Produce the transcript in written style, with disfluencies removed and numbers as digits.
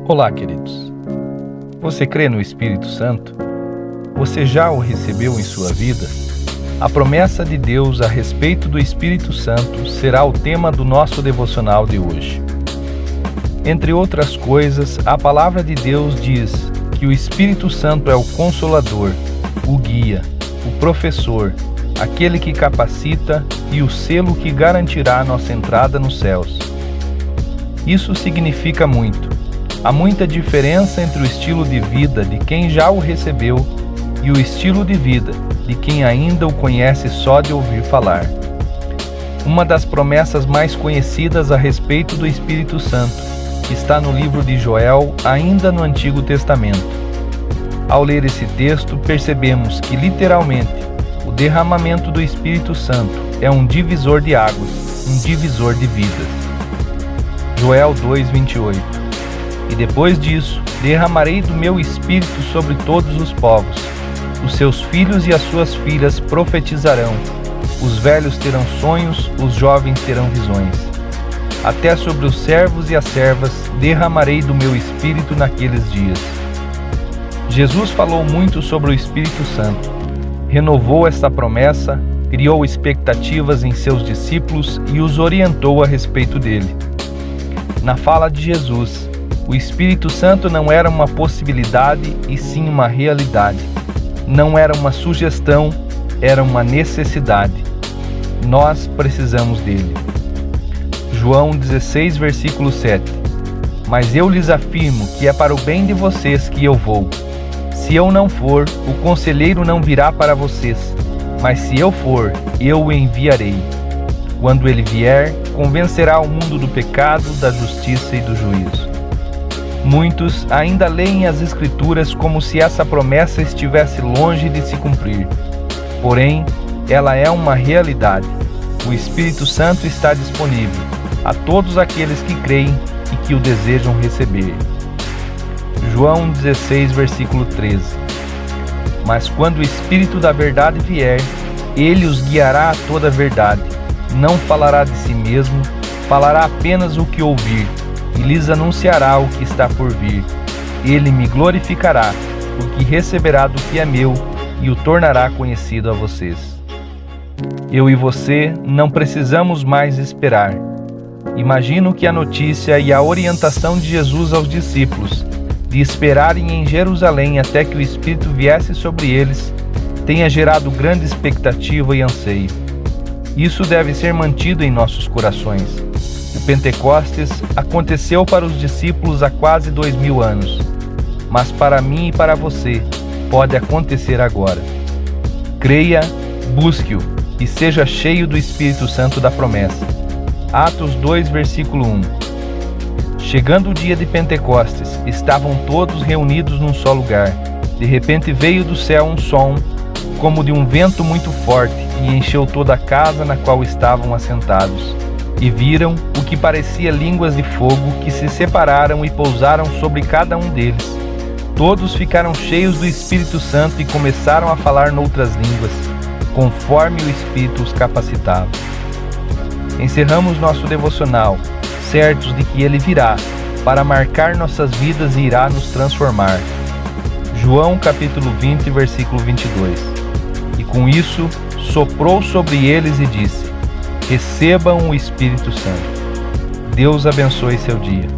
Olá, queridos. Você crê no Espírito Santo? Você já o recebeu em sua vida? A promessa de Deus a respeito do Espírito Santo será o tema do nosso devocional de hoje. Entre outras coisas, a palavra de Deus diz que o Espírito Santo é o Consolador, o Guia, o Professor, aquele que capacita e o selo que garantirá nossa entrada nos céus. Isso significa muito. Há muita diferença entre o estilo de vida de quem já o recebeu e o estilo de vida de quem ainda o conhece só de ouvir falar. Uma das promessas mais conhecidas a respeito do Espírito Santo está no livro de Joel, ainda no Antigo Testamento. Ao ler esse texto, percebemos que, literalmente, o derramamento do Espírito Santo é um divisor de águas, um divisor de vidas. Joel 2:28. E depois disso, derramarei do meu Espírito sobre todos os povos. Os seus filhos e as suas filhas profetizarão. Os velhos terão sonhos, os jovens terão visões. Até sobre os servos e as servas derramarei do meu Espírito naqueles dias. Jesus falou muito sobre o Espírito Santo. Renovou esta promessa, criou expectativas em seus discípulos e os orientou a respeito dele. Na fala de Jesus, o Espírito Santo não era uma possibilidade e sim uma realidade. Não era uma sugestão, era uma necessidade. Nós precisamos dele. João 16, versículo 7. Mas eu lhes afirmo que é para o bem de vocês que eu vou. Se eu não for, o conselheiro não virá para vocês, mas se eu for, eu o enviarei. Quando ele vier, convencerá o mundo do pecado, da justiça e do juízo. Muitos ainda leem as Escrituras como se essa promessa estivesse longe de se cumprir. Porém, ela é uma realidade. O Espírito Santo está disponível a todos aqueles que creem e que o desejam receber. João 16, versículo 13. Mas quando o Espírito da verdade vier, ele os guiará a toda a verdade. Não falará de si mesmo, falará apenas o que ouvir, e lhes anunciará o que está por vir. Ele me glorificará, porque receberá do que é meu e o tornará conhecido a vocês. Eu e você não precisamos mais esperar. Imagino que a notícia e a orientação de Jesus aos discípulos de esperarem em Jerusalém até que o Espírito viesse sobre eles tenha gerado grande expectativa e anseio. Isso deve ser mantido em nossos corações. O Pentecostes aconteceu para os discípulos há quase 2000 anos, mas para mim e para você pode acontecer agora. Creia, busque-o e seja cheio do Espírito Santo da promessa. Atos 2, versículo 1. Chegando o dia de Pentecostes, estavam todos reunidos num só lugar. De repente veio do céu um som, como de um vento muito forte, e encheu toda a casa na qual estavam assentados. E viram o que parecia línguas de fogo que se separaram e pousaram sobre cada um deles. Todos ficaram cheios do Espírito Santo e começaram a falar noutras línguas, conforme o Espírito os capacitava. Encerramos nosso devocional, certos de que ele virá para marcar nossas vidas e irá nos transformar. João capítulo 20, versículo 22. E com isso, soprou sobre eles e disse: recebam o Espírito Santo. Deus abençoe seu dia.